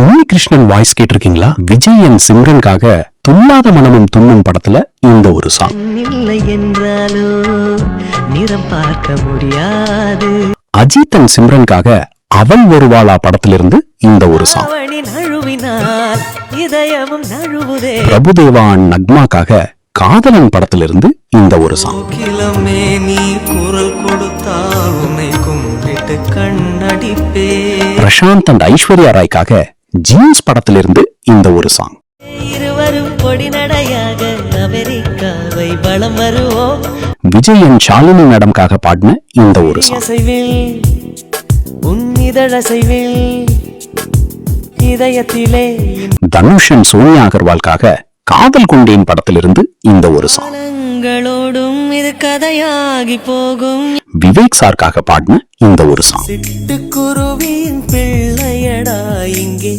Unni Krishnan voice கேட்டிருக்கீங்களா? Vijay and சிம்ரனுக்காக Thullatha மனமும் துண்ணும் படத்துல இந்த ஒரு சாங். இல்லை என்றாலோ நிறம் பார்க்க முடியாது. அஜித் அண்ட் சிம்ரனுக்காக அவள் வருவாளா படத்திலிருந்து இந்த ஒரு சாங். பிரபுதேவா அண்ட் நக்மாக்காக காதலன் படத்திலிருந்து இந்த ஒரு சாங். பிரசாந்த் அண்ட் ஐஸ்வர்யா ராய்க்காக ஜீன்ஸ் படத்திலிருந்து இந்த ஒரு சாங். விஜய் அண்ட் ஷாலினி மேடம்காக பாடின இந்த ஒரு சாங். தனுஷ் அண்ட் சோனியா அகர்வால்காக காதல் கொண்டேன் படத்திலிருந்து இந்த ஒரு சாங். இது கதையாகி போகும். விவேக் சார்க்காக பாடின இந்த ஒரு சாங். சிட்டுக்குருவியின் பிள்ளையடா இங்கே